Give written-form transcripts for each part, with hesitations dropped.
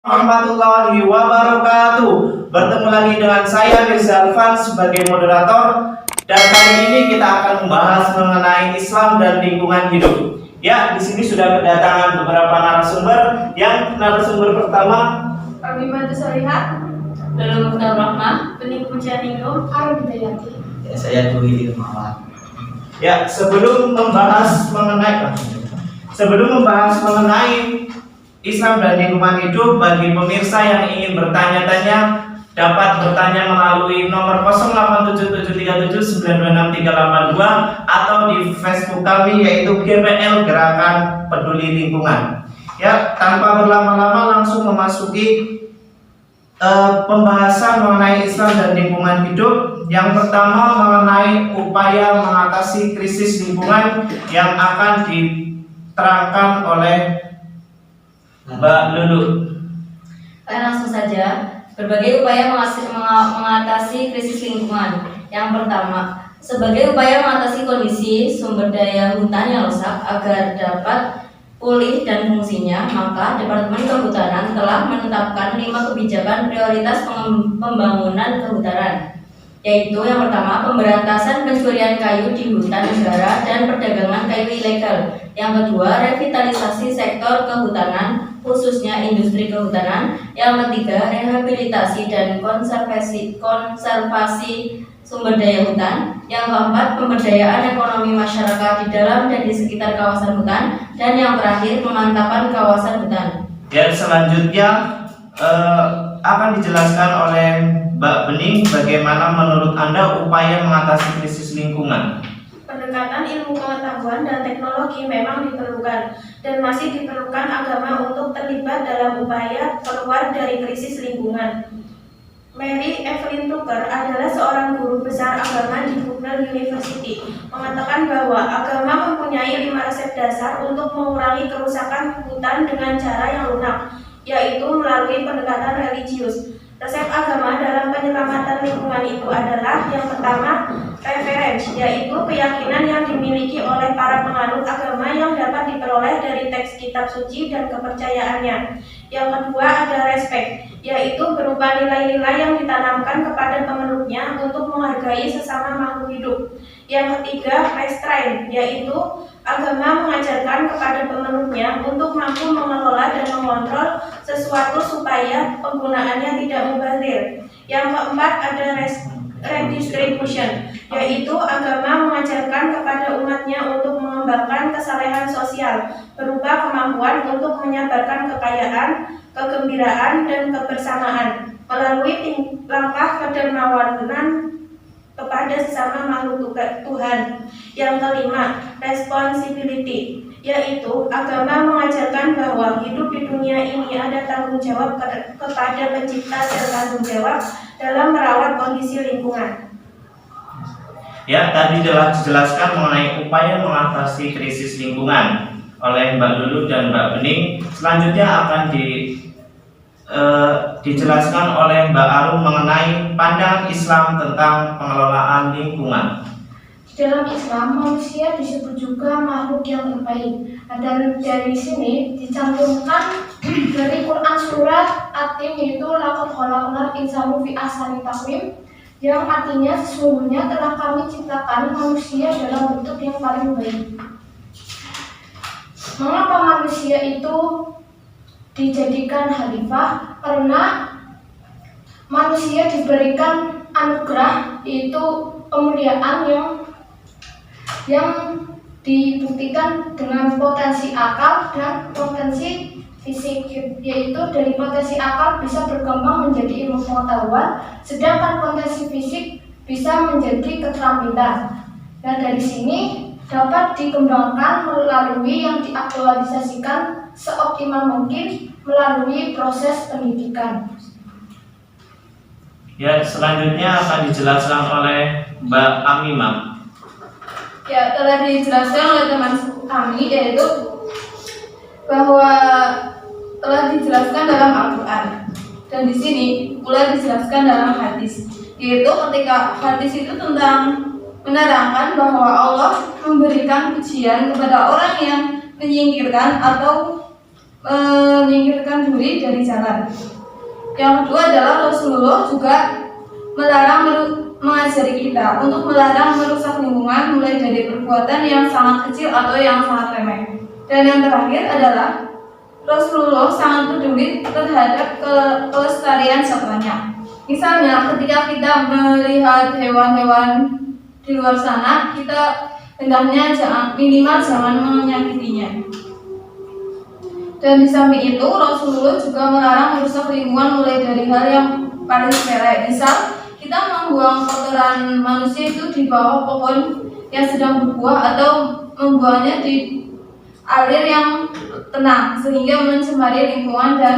Warahmatullahi wabarakatuh. Bertemu lagi dengan saya Mirza Alfan sebagai moderator, dan kali ini kita akan membahas mengenai Islam dan lingkungan hidup. Ya, di sini sudah kedatangan beberapa narasumber. Yang narasumber pertama Arwimatu Solihat, Lalu Mukhtar Rahman, Pening Pujaningrum, Arwidayati. Ya, saya Dwi Ilmawan. Ya, sebelum membahas mengenai Islam dan lingkungan hidup, bagi pemirsa yang ingin bertanya-tanya dapat bertanya melalui nomor 087737926382 atau di Facebook kami yaitu GPL Gerakan Peduli Lingkungan. Ya, tanpa berlama-lama langsung memasuki pembahasan mengenai Islam dan lingkungan hidup. Yang pertama mengenai upaya mengatasi krisis lingkungan yang akan diterangkan oleh Mbak Lulu. Langsung saja, berbagai upaya mengatasi krisis lingkungan. Yang pertama, sebagai upaya mengatasi kondisi sumber daya hutan yang rusak agar dapat pulih dan fungsinya, maka Departemen Kehutanan telah menetapkan 5 kebijakan prioritas pembangunan kehutanan, yaitu yang pertama, pemberantasan pencurian kayu di hutan negara dan perdagangan kayu ilegal. Yang kedua, revitalisasi sektor kehutanan, khususnya industri kehutanan. Yang ketiga, rehabilitasi dan konservasi sumber daya hutan. Yang keempat, pemberdayaan ekonomi masyarakat di dalam dan di sekitar kawasan hutan. Dan yang terakhir, pemantapan kawasan hutan. Dan selanjutnya akan dijelaskan oleh Mbak Bening bagaimana menurut Anda upaya mengatasi krisis lingkungan. Pendekatan ilmu pengetahuan dan teknologi memang diperlukan dan masih diperlukan agama untuk terlibat dalam upaya keluar dari krisis lingkungan. Mary Evelyn Tucker adalah seorang guru besar agama di Bucknell University, mengatakan bahwa agama mempunyai 5 resep dasar untuk mengurangi kerusakan hutan dengan cara yang lunak, yaitu melalui pendekatan religius. Resep agama dalam penyelamatan lingkungan itu adalah yang pertama, referensi, yaitu keyakinan yang dimiliki oleh para penganut agama yang dapat diperoleh dari teks kitab suci dan kepercayaannya. Yang kedua ada respect, yaitu berupa nilai-nilai yang ditanamkan kepada pemeluknya untuk menghargai sesama makhluk hidup. Yang ketiga restraint, yaitu agama mengajarkan kepada pemeluknya untuk mampu mengelola dan mengontrol sesuatu supaya penggunaannya tidak mubazir. Yang keempat ada redistribution, yaitu agama mengajarkan kepada umatnya untuk mengembangkan kesalehan sosial berupa kemampuan untuk menyebarkan kekayaan, kegembiraan, dan kebersamaan melalui langkah kedermawanan kepada sesama makhluk Tuhan. Yang kelima, responsibility, yaitu agama mengajarkan bahwa hidup di dunia ini ada tanggung jawab kepada pencipta dan tanggung jawab dalam merawat kondisi lingkungan. Ya, tadi telah dijelaskan mengenai upaya mengatasi krisis lingkungan oleh Mbak Lulu dan Mbak Bening. Selanjutnya akan dijelaskan oleh Mbak Arum mengenai pandangan Islam tentang pengelolaan lingkungan. Dalam Islam, manusia disebut juga makhluk yang terbaik. Dan dari sini dicantumkan dari Quran surat At-Tin, yaitu laqad khalaqnal insana fi ahsani taqwim, yang artinya sesungguhnya telah kami ciptakan manusia dalam bentuk yang paling baik. Mengapa manusia itu dijadikan khalifah? Karena manusia diberikan anugerah, yaitu kemuliaan yang dibuktikan dengan potensi akal dan potensi fisik, yaitu dari potensi akal bisa berkembang menjadi ilmu pengetahuan, sedangkan potensi fisik bisa menjadi keterampilan. Dan dari sini dapat dikembangkan melalui yang diaktualisasikan seoptimal mungkin melalui proses pendidikan. Ya, selanjutnya akan dijelaskan oleh Mbak Amimah. Ya, telah dijelaskan oleh teman kami, yaitu bahwa telah dijelaskan dalam Al-Quran, dan di sini pula dijelaskan dalam hadis, yaitu ketika hadis itu tentang menerangkan bahwa Allah memberikan pujian kepada orang yang menyingkirkan atau menyingkirkan diri dari jalan. Yang kedua adalah Rasulullah juga mengajari kita untuk melarang merusak lingkungan mulai dari perbuatan yang sangat kecil atau yang sangat remeh. Dan yang terakhir adalah Rasulullah sangat peduli terhadap kelestarian satwanya. Misalnya ketika kita melihat hewan-hewan di luar sana, kita hendaknya minimal jangan menyakitinya. Dan di samping itu Rasulullah juga melarang merusak lingkungan mulai dari hal yang paling sepele. Misal kita membuang kotoran manusia itu di bawah pohon yang sedang berbuah atau membuangnya di air yang tenang sehingga mencemari lingkungan dan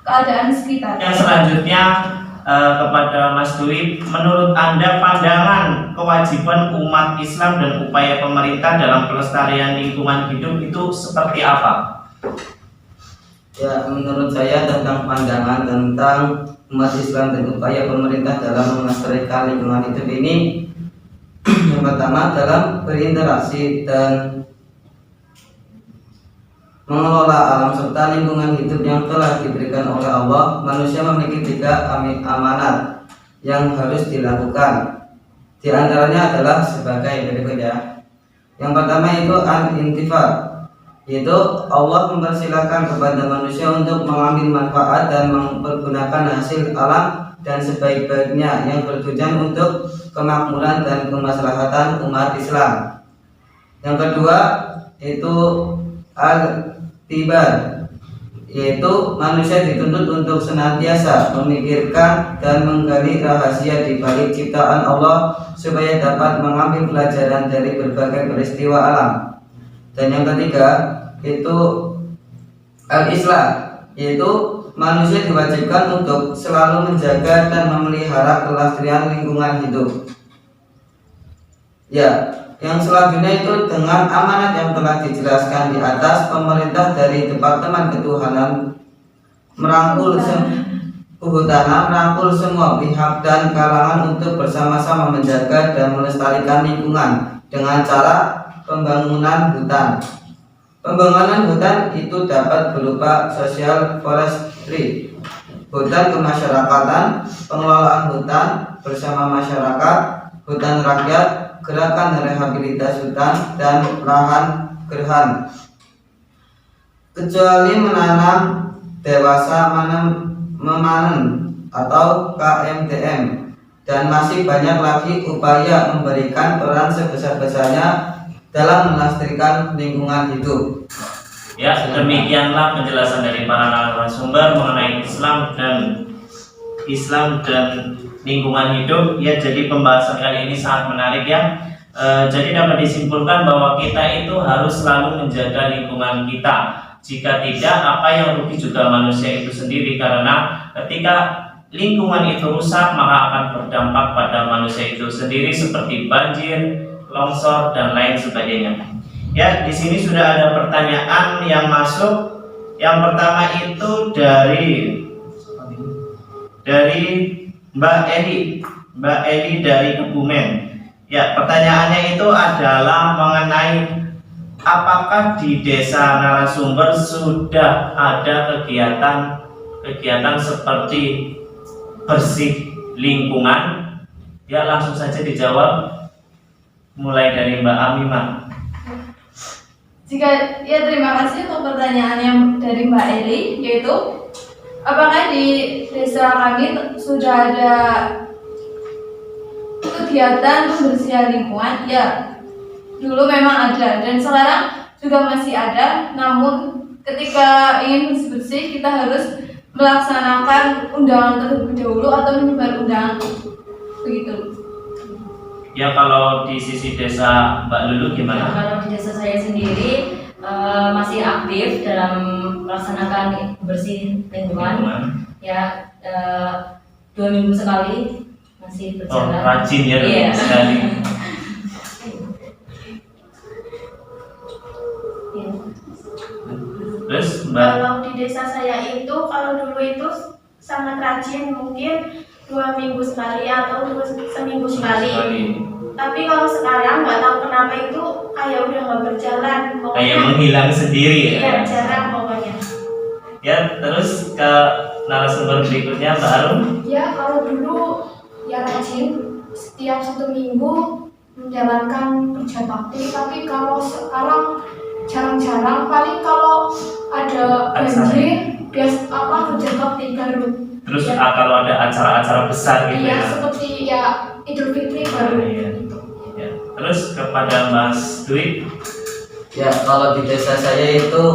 keadaan sekitar. Yang selanjutnya kepada Mas Dwi, menurut Anda pandangan kewajiban umat Islam dan upaya pemerintah dalam pelestarian lingkungan hidup itu seperti apa? Ya, menurut saya tentang pandangan tentang umat Islam dan upaya pemerintah dalam melestarikan lingkungan hidup ini, yang pertama dalam berinteraksi dan mengelola alam serta lingkungan hidup yang telah diberikan oleh Allah. Manusia memiliki 3 amanat yang harus dilakukan. Di antaranya adalah sebagai berikut ya. Yang pertama itu al-intifak, yaitu Allah mempersilahkan kepada manusia untuk mengambil manfaat dan mempergunakan hasil alam dan sebaik-baiknya yang bertujuan untuk kemakmuran dan kemaslahatan umat Islam. Yang kedua itu al-tibar, yaitu manusia dituntut untuk senantiasa memikirkan dan menggali rahasia di balik ciptaan Allah supaya dapat mengambil pelajaran dari berbagai peristiwa alam. Dan yang ketiga itu al-islah, yaitu manusia diwajibkan untuk selalu menjaga dan memelihara kelestarian lingkungan hidup. Ya, yang selanjutnya itu dengan amanat yang telah dijelaskan di atas, pemerintah dari Departemen Ketuhanan merangkul semua pihak dan kalangan untuk bersama-sama menjaga dan melestarikan lingkungan dengan cara pembangunan hutan. Pembangunan hutan itu dapat berupa social forestry, hutan kemasyarakatan, pengelolaan hutan bersama masyarakat, hutan rakyat, gerakan rehabilitas hutan, dan lahan gerhan. Kecuali menanam dewasa memanen atau KMDM, dan masih banyak lagi upaya memberikan peran sebesar-besarnya dalam melestarikan lingkungan hidup. Ya, demikianlah penjelasan dari para narasumber mengenai Islam dan lingkungan hidup. Ya, jadi pembahasan kali ini sangat menarik ya. Jadi dapat disimpulkan bahwa kita itu harus selalu menjaga lingkungan kita. Jika tidak, apa yang rugi juga manusia itu sendiri, karena ketika lingkungan itu rusak maka akan berdampak pada manusia itu sendiri seperti banjir, longsor, dan lain sebagainya. Ya, di sini sudah ada pertanyaan yang masuk. Yang pertama itu dari Mbak Eli dari Kebumen. Ya, pertanyaannya itu adalah mengenai apakah di desa narasumber sudah ada kegiatan seperti bersih lingkungan? Ya, langsung saja dijawab. Mulai dari Mbak Amimah. Terima kasih untuk pertanyaan yang dari Mbak Eli, yaitu apakah di desa kami sudah ada kegiatan pembersihan lingkungan? Ya, dulu memang ada dan sekarang juga masih ada. Namun ketika ingin bersih-bersih kita harus melaksanakan undangan terlebih dahulu atau menyebar undangan, begitu. Ya, kalau di sisi desa Mbak Lulu gimana? Kalau di desa saya sendiri masih aktif dalam melaksanakan bersih lingkungan. Ya, 2 minggu sekali masih berjalan. Rajin ya, Iya. sekali. Terus Mbak? Kalau di desa saya itu, kalau dulu itu sangat rajin, mungkin 2 minggu sekali atau seminggu sekali. Tapi kalau sekarang nggak tahu kenapa itu kayak udah nggak berjalan. Kayak menghilang sendiri ya? Iya, jarang pokoknya. Ya, terus ke narasumber berikutnya Mbak Arum. Ya, kalau dulu ya rajin setiap 1 minggu menjalankan kerja bakti, tapi kalau sekarang jarang-jarang, paling kalau ada banjir biasa kerja bakti baru. Terus Ya. kalau ada acara-acara besar gitu Iya, ya. seperti ya Idul Fitri baru. Iya. Ya. Terus kepada Mas Dwi. Ya, kalau di desa saya itu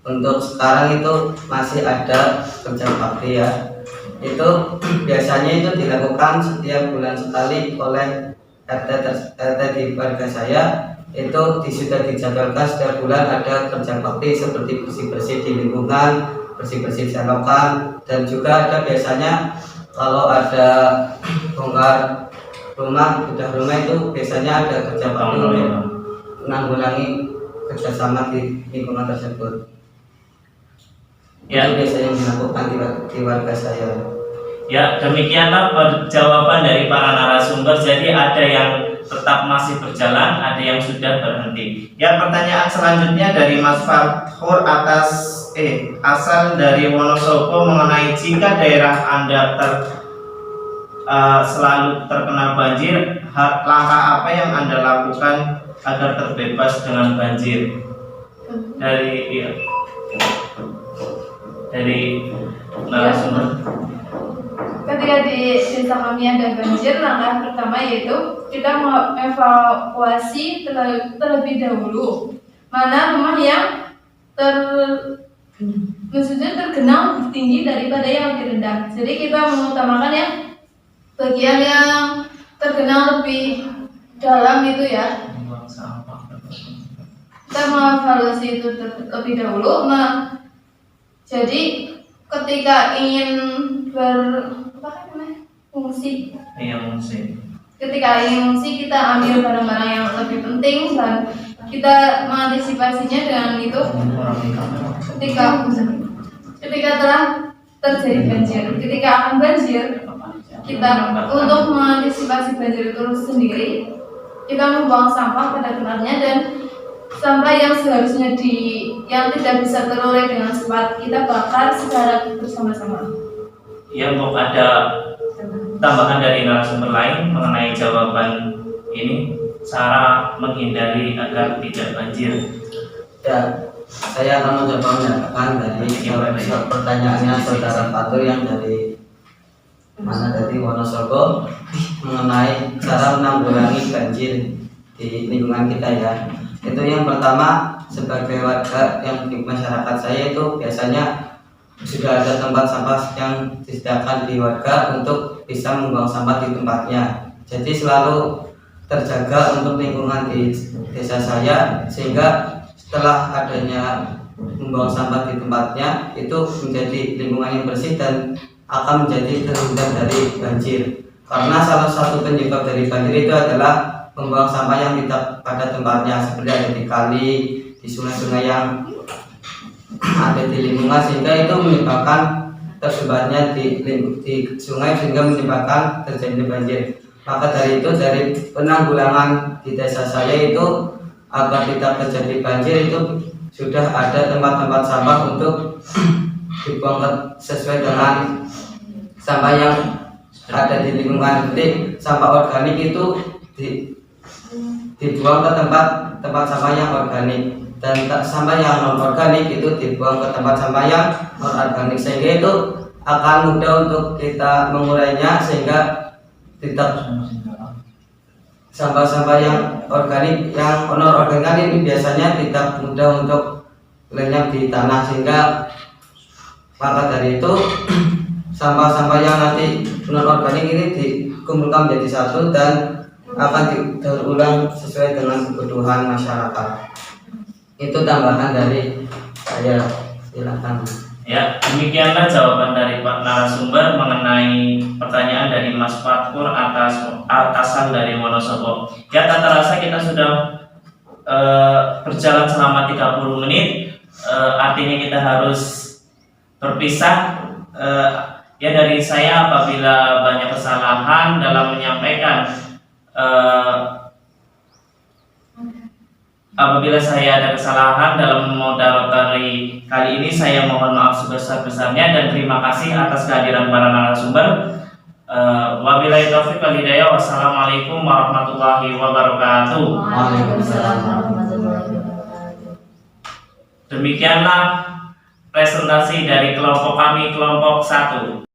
untuk sekarang itu masih ada kerja bakti ya. Itu biasanya itu dilakukan setiap bulan sekali oleh RT di warga saya. Itu sudah dijadwalkan setiap bulan ada kerja bakti seperti bersih-bersih di lingkungan, bersih-bersih selokan, dan juga ada biasanya kalau ada bongkar rumah, bedah rumah itu biasanya ada kerja bakti untuk menanggulangi kerjasama di lingkungan tersebut. Ya. Itu biasanya yang dilakukan di warga saya. Ya, demikianlah jawaban dari para narasumber. Jadi ada yang tetap masih berjalan, ada yang sudah berhenti. Ya, pertanyaan selanjutnya dari Mas Fathur asal dari Wonosobo mengenai jika daerah Anda selalu terkena banjir, langkah apa yang Anda lakukan agar terbebas dengan banjir? Dari narasumber. Ketika di desa kami ada banjir, langkah pertama yaitu kita mengevakuasi terlebih dahulu mana rumah yang maksudnya tergenang tinggi daripada yang lebih rendah. Jadi kita mengutamakan yang bagian yang tergenang lebih dalam itu ya. Kita mengevaluasi itu terlebih dahulu. Jadi ketika ingin fungsi. Ketika ingin fungsi kita ambil barang-barang yang lebih penting dan kita mengantisipasinya dengan itu. Ketika telah terjadi banjir, ketika akan banjir, kita untuk mengantisipasi banjir itu sendiri, kita membuang sampah pada tempatnya dan sampah yang seharusnya yang tidak bisa teroleh dengan cepat kita bakar secara bersama-sama. Ya, untuk ada tambahan dari narasumber lain mengenai jawaban ini, cara menghindari agar tidak banjir. Ya, saya akan mencoba menjawabkan dari pertanyaannya saudara Fatur yang dari Wonosobo mengenai cara menanggulangi banjir di lingkungan kita ya. Itu yang pertama, sebagai warga yang di masyarakat saya itu biasanya sudah ada tempat sampah yang disediakan di warga untuk bisa membuang sampah di tempatnya. Jadi selalu terjaga untuk lingkungan di desa saya, sehingga setelah adanya membuang sampah di tempatnya itu menjadi lingkungan yang bersih dan akan menjadi terhindar dari banjir. Karena salah satu penyebab dari banjir itu adalah membuang sampah yang tidak pada tempatnya, seperti ada di kali, di sungai-sungai yang ada di lingkungan, sehingga itu menyebabkan tersebarnya di sungai sehingga menyebabkan terjadi banjir. Maka dari itu, dari penanggulangan di desa saya itu agar tidak terjadi banjir itu sudah ada tempat-tempat sampah untuk dibuang sesuai dengan sampah yang ada di lingkungan. Jadi sampah organik itu dibuang ke tempat sampah yang organik, dan sampah yang non organik itu dibuang ke tempat sampah yang non organik, sehingga itu akan mudah untuk kita mengurainya, sehingga tidak sampah-sampah yang organik, yang non organik ini biasanya tidak mudah untuk lenyap di tanah, sehingga maka dari itu sampah-sampah yang nanti non organik ini dikumpulkan menjadi satu dan akan didaur ulang sesuai dengan kebutuhan masyarakat. Itu tambahan dari saya, silakan. Ya, demikianlah jawaban dari Pak narasumber mengenai pertanyaan dari Mas Fathur asal dari Wonosobo. Ya, tata rasa kita sudah berjalan selama 30 menit, artinya kita harus berpisah. Ya, dari saya apabila banyak kesalahan dalam menyampaikan Apabila saya ada kesalahan dalam moderatori kali ini, saya mohon maaf sebesar-besarnya dan terima kasih atas kehadiran para narasumber. Wabillahi taufiq wal hidayah. Wassalamualaikum warahmatullahi wabarakatuh. Waalaikumsalam warahmatullahi wabarakatuh. Demikianlah presentasi dari kelompok kami, kelompok 1.